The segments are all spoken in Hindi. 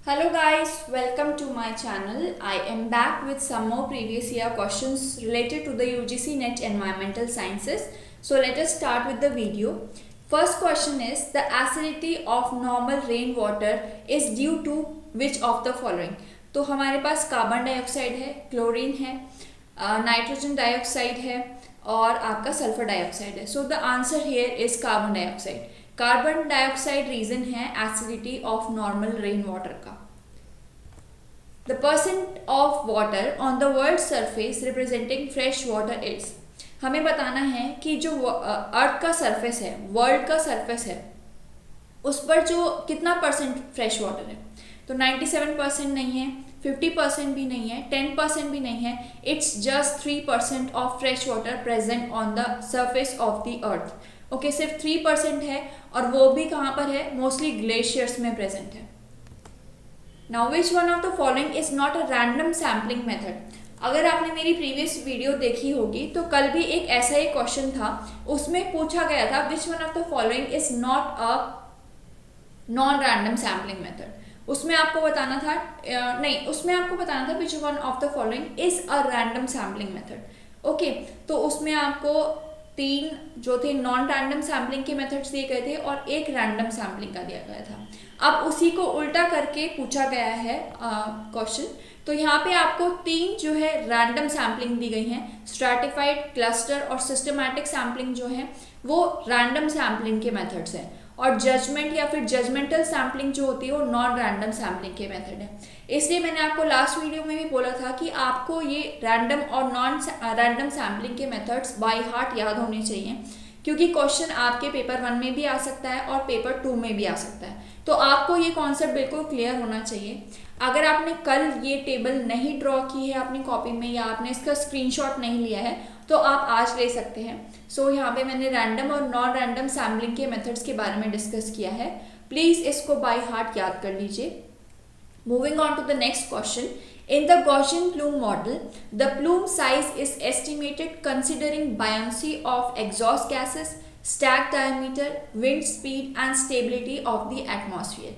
Hello guys, welcome to my channel. I am back with some more previous year questions related to the UGC NET Environmental Sciences. So let us start with the video. First question is, the acidity of normal rainwater is due to which of the following? तो हमारे पास कार्बन डाइऑक्साइड है, क्लोरीन है, नाइट्रोजन डाइऑक्साइड है और आपका सल्फर डाइऑक्साइड है. So the answer here is carbon dioxide. Carbon dioxide reason है acidity of normal rain water का. The percent of water on the world surface representing fresh water is. हमें बताना है कि जो अर्थ का सरफेस है, वर्ल्ड का सरफेस है, उस पर जो कितना परसेंट फ्रेश वाटर है. तो 97% नहीं है, 50% भी नहीं है, 10% भी नहीं है. It's just 3% of fresh water present on the surface of the earth. Okay, सिर्फ 3% है और वो भी कहाँ पर है? मोस्टली ग्लेशियर्स में प्रेजेंट है. Now which one of the following is not a random sampling method. अगर आपने मेरी प्रीवियस वीडियो देखी होगी तो कल भी एक ऐसा ही क्वेश्चन था, उसमें पूछा गया था which one of the following is not a non random sampling method. उसमें आपको बताना था which one of the following is a random sampling method. Okay, तो उसमें आपको 3 जो थे नॉन रैंडम सैम्पलिंग के मेथड्स दिए गए थे और एक रैंडम सैम्पलिंग का दिया गया था. अब उसी को उल्टा करके पूछा गया है क्वेश्चन. तो यहाँ पे आपको 3 जो है रैंडम सैम्पलिंग दी गई हैं. स्ट्रैटिफाइड, क्लस्टर और सिस्टमैटिक सैम्पलिंग जो है वो रैंडम सैम्पलिंग के मेथड्स हैं और जजमेंट या फिर जजमेंटल सैम्पलिंग जो होती है वो नॉन रैंडम सैम्पलिंग के मेथड है. इसलिए मैंने आपको लास्ट वीडियो में भी बोला था कि आपको ये रैंडम और नॉन रैंडम सैम्पलिंग के मेथड्स बाय हार्ट याद होने चाहिए, क्योंकि क्वेश्चन आपके पेपर 1 में भी आ सकता है और पेपर 2 में भी आ सकता है. तो आपको ये कॉन्सेप्ट बिल्कुल क्लियर होना चाहिए. अगर आपने कल ये टेबल नहीं ड्रॉ की है अपनी कॉपी में या आपने इसका स्क्रीनशॉट नहीं लिया है तो आप आज ले सकते हैं. सो यहाँ पे मैंने रैंडम और नॉन रैंडम सैम्पलिंग के मेथड्स के बारे में डिस्कस किया है. प्लीज़ इसको बाय हार्ट याद कर लीजिए. Moving on to the next question. In the Gaussian plume model, the plume size is estimated considering buoyancy of exhaust gases, stack diameter, wind speed and stability of the atmosphere.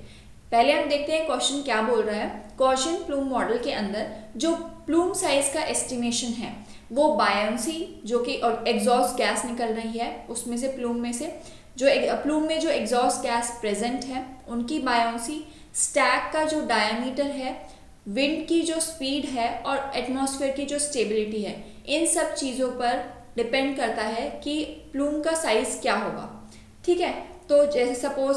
पहले हम देखते हैं क्वेश्चन क्या बोल रहा है. Gaussian plume मॉडल के अंदर जो प्लूम साइज का एस्टिमेशन है वो बायोंसी जो कि एग्जॉस्ट गैस निकल रही है उसमें से प्लूम में जो एग्जॉस्ट गैस प्रेजेंट है उनकी बायोंसी, स्टैक का जो डायमीटर है, विंड की जो स्पीड है और एटमॉस्फेयर की जो स्टेबिलिटी है, इन सब चीज़ों पर डिपेंड करता है कि प्लूम का साइज क्या होगा. ठीक है, तो जैसे सपोज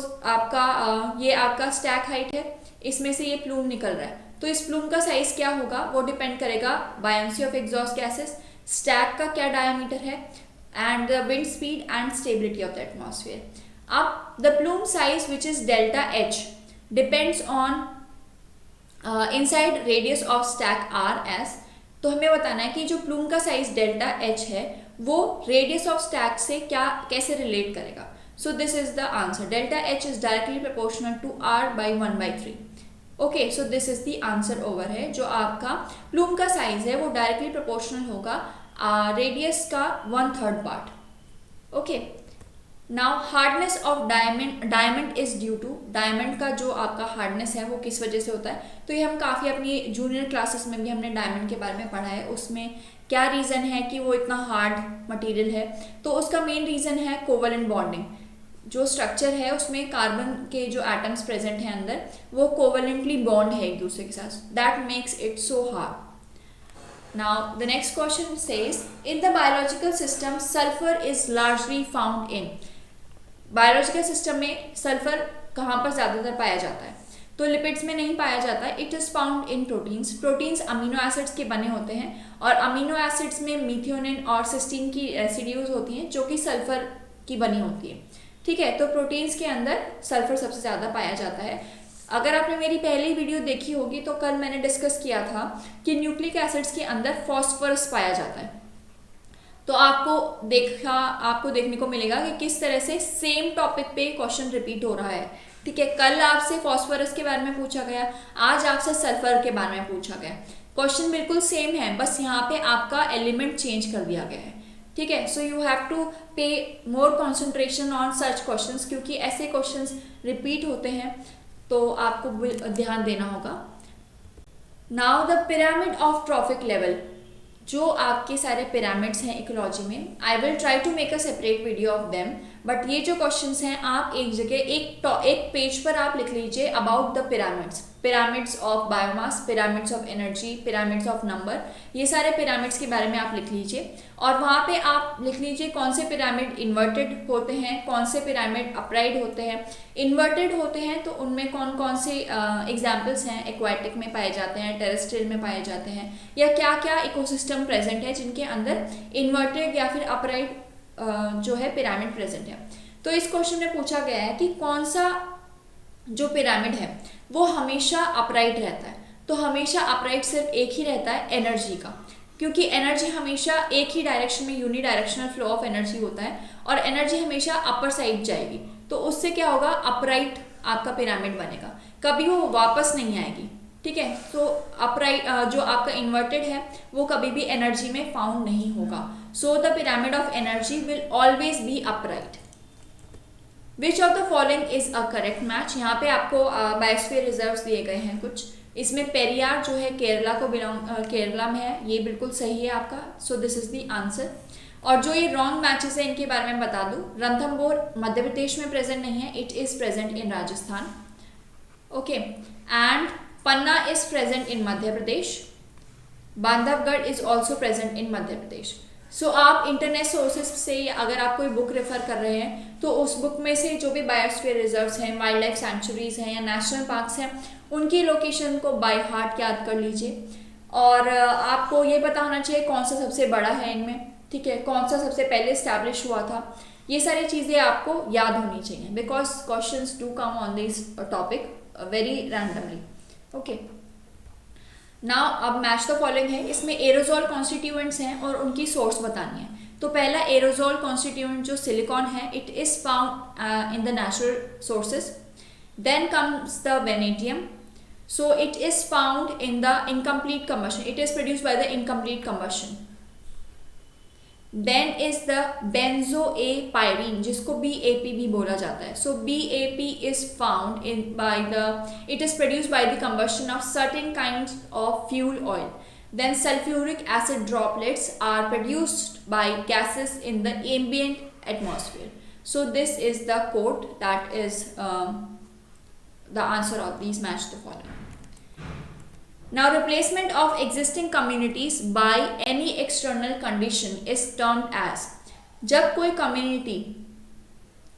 ये आपका स्टैक हाइट है, इसमें से ये प्लूम निकल रहा है, तो इस प्लूम का साइज क्या होगा वो डिपेंड करेगा buoyancy of exhaust gases, stack का क्या डायमीटर है and the wind speed and stability of the atmosphere. अब the plume size which is delta H depends on inside radius of stack R S. तो हमें बताना है कि जो प्लूम का साइज डेल्टा एच है वो रेडियस ऑफ स्टैक से कैसे रिलेट करेगा. So this is the answer. Delta H is directly proportional to R by 1/3. Okay, so this is the answer over है. जो आपका प्लूम का साइज है वो डायरेक्टली प्रोपोर्शनल होगा रेडियस का 1/3 part. Okay, now hardness of diamond is due to. Diamond का जो आपका हार्डनेस है वो किस वजह से होता है. तो ये हम काफ़ी अपनी जूनियर क्लासेस में भी हमने डायमंड के बारे में पढ़ा है. उसमें क्या रीज़न है कि वो इतना हार्ड मटेरियल है. तो उसका मेन रीज़न है कोवलेंट बॉन्डिंग. जो स्ट्रक्चर है उसमें कार्बन के जो एटम्स प्रेजेंट हैं अंदर वो कोवलेंटली बॉन्ड है एक दूसरे के साथ. That makes it so hard. Now the next question says, in the biological system sulfur is largely found in. Biological system में सल्फर कहाँ पर ज़्यादातर पाया जाता है. तो लिपिड्स में नहीं पाया जाता है. It is found in proteins. Proteins amino acids के बने होते हैं और अमीनो एसिड्स में मिथ्योनिन और सिस्टीन की रेसिड्यूज होती हैं जो कि सल्फर की बनी होती है. ठीक है, तो प्रोटीन्स के अंदर सल्फर सबसे ज़्यादा पाया जाता है. अगर आपने मेरी पहली वीडियो देखी होगी तो कल मैंने डिस्कस किया था कि न्यूक्लिक एसिड्स के अंदर फॉस्फोरस पाया जाता है. तो आपको देखने को मिलेगा कि किस तरह से सेम टॉपिक पे क्वेश्चन रिपीट हो रहा है. ठीक है, कल आपसे फॉस्फोरस के बारे में पूछा गया, आज आपसे सल्फर के बारे में पूछा गया. क्वेश्चन बिल्कुल सेम है, बस यहाँ पे आपका एलिमेंट चेंज कर दिया गया है. ठीक है, सो यू हैव टू पे मोर कॉन्सेंट्रेशन ऑन सच क्वेश्चंस, क्योंकि ऐसे क्वेश्चंस रिपीट होते हैं. तो आपको ध्यान देना होगा। Now the pyramid of trophic level, जो आपके सारे पिरामिड्स हैं इकोलॉजी में, I will try to make a separate video of them, but ये जो क्वेश्चंस हैं आप एक जगह एक पेज पर आप लिख लीजिए about the pyramids, pyramids of biomass, pyramids of energy, pyramids of number, ये सारे पिरामिड्स के बारे में आप लिख लीजिए। और वहाँ पे आप लिख लीजिए कौन से पिरामिड इन्वर्टेड होते हैं, कौन से पिरामिड अपराइट होते हैं। इन्वर्टेड होते हैं तो उनमें कौन कौन से एग्जाम्पल्स हैं, एक्वाटिक में पाए जाते हैं, टेरेस्ट्रियल में पाए जाते हैं, या क्या क्या इकोसिस्टम प्रेजेंट है जिनके अंदर इन्वर्टेड या फिर अपराइट जो है पिरामिड प्रेजेंट है। तो इस क्वेश्चन में पूछा गया है कि कौन सा जो पिरामिड है वो हमेशा अपराइट रहता है। तो हमेशा अपराइट सिर्फ एक ही रहता है, एनर्जी का, क्योंकि एनर्जी हमेशा एक ही डायरेक्शन में यूनिडायरेक्शनल फ्लो ऑफ एनर्जी होता है और एनर्जी हमेशा अपर साइड जाएगी। तो उससे क्या होगा, अपराइट आपका पिरामिड बनेगा, कभी वो वापस नहीं आएगी। ठीक है, तो अपराइट जो आपका इन्वर्टेड है वो कभी भी एनर्जी में फाउंड नहीं होगा। So the pyramid of energy will always be upright. Which of the following is a correct match. यहाँ पे आपको बायोस्फीयर रिजर्व्स दिए गए हैं कुछ, इसमें पेरियार जो है केरला को केरला में है, ये बिल्कुल सही है आपका। सो दिस इज द आंसर। और जो ये रॉन्ग मैचेस है इनके बारे में बता दूं, रणथंभौर मध्य प्रदेश में प्रेजेंट नहीं है, it is present in Rajasthan. Okay, and Panna is present in Madhya Pradesh, Bandhavgarh is also present in Madhya Pradesh. So आप इंटरनेट सोर्सेज से अगर आप कोई बुक रेफर कर रहे हैं तो उस बुक में से जो भी बायोस्फीयर रिजर्व्स हैं, वाइल्ड लाइफ सेंचुरीज हैं या नेशनल पार्क्स हैं, उनकी लोकेशन को बाय हार्ट याद कर लीजिए। और आपको ये पता होना चाहिए कौन सा सबसे बड़ा है इनमें, ठीक है, कौन सा सबसे पहले स्टैब्लिश हुआ था, ये सारी चीज़ें आपको याद होनी चाहिए, because questions do come on this topic very randomly. Okay, now अब मैच द फॉलोइंग है, इसमें एरोजोल कॉन्स्टिट्यूएंट्स हैं और उनकी सोर्स बतानी है। तो पहला एरोजोल कॉन्स्टिट्यूएंट जो सिलिकॉन है, it is found in the natural sources. Then comes the vanadium, so it is found in the incomplete combustion, it is produced by the incomplete combustion। Then is the benzoapyrene, जिसको BAP भी बोला जाता है। So BAP is found in by the, it is produced by the combustion of certain kinds of fuel oil. Then sulfuric acid droplets are produced by gases in the ambient atmosphere. So this is the quote that is the answer of these match the following. Now replacement of existing communities by any external condition is termed as, जब कोई कम्युनिटी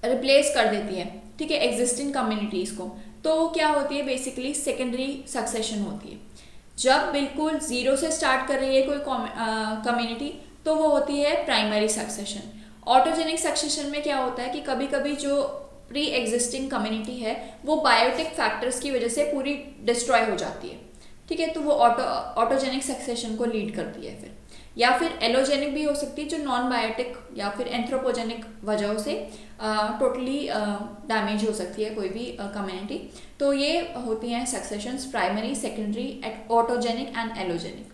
रिप्लेस कर देती है, ठीक है, एग्जिस्टिंग कम्युनिटीज को, तो वो क्या होती है, बेसिकली सेकेंडरी सक्सेशन होती है। जब बिल्कुल जीरो से स्टार्ट कर रही है कोई कम्युनिटी तो वो होती है प्राइमरी सक्सेशन। ऑटोजेनिक सक्सेशन में क्या होता है कि कभी कभी जो प्री एग्जिस्टिंग कम्युनिटी है वो बायोटिक फैक्टर्स की वजह से पूरी डिस्ट्रॉय हो जाती है, ठीक है, तो वो ऑटोजेनिक सक्सेशन को लीड करती है फिर, या फिर एलोजेनिक भी हो सकती है जो नॉन बायोटिक या फिर एंथ्रोपोजेनिक वजहों से टोटली डैमेज हो सकती है कोई भी कम्युनिटी। तो ये होती हैं successions, primary, secondary, autogenic and allogenic.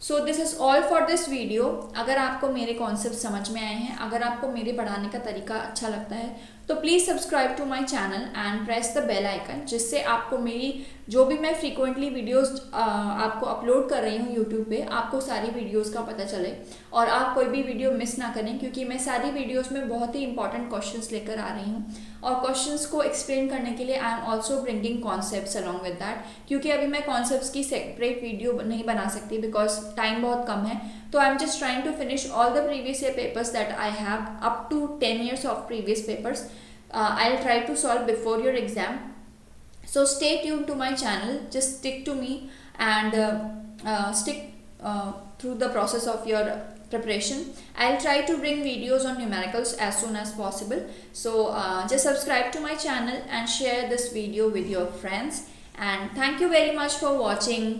So this is all for this video. अगर आपको मेरे कॉन्सेप्ट समझ में आए हैं, अगर आपको मेरे पढ़ाने का तरीका अच्छा लगता है तो please subscribe to my channel and press the bell icon, जिससे आपको मेरी जो भी मैं फ्रीक्वेंटली वीडियोस आपको अपलोड कर रही हूँ यूट्यूब पे, आपको सारी वीडियोस का पता चले और आप कोई भी वीडियो मिस ना करें, क्योंकि मैं सारी वीडियोस में बहुत ही इंपॉर्टेंट क्वेश्चंस लेकर आ रही हूँ और क्वेश्चंस को एक्सप्लेन करने के लिए I am also bringing concepts along with that, क्योंकि अभी मैं कॉन्सेप्ट्स की सेपरेट वीडियो नहीं बना सकती बिकॉज टाइम बहुत कम है। तो I am just trying to finish all the previous year papers that I have up to 10 years of previous papers. I'll try to solve before your exam. So stay tuned to my channel. Just stick to me and stick through the process of your preparation. I'll try to bring videos on numericals as soon as possible. So just subscribe to my channel and share this video with your friends. And thank you very much for watching.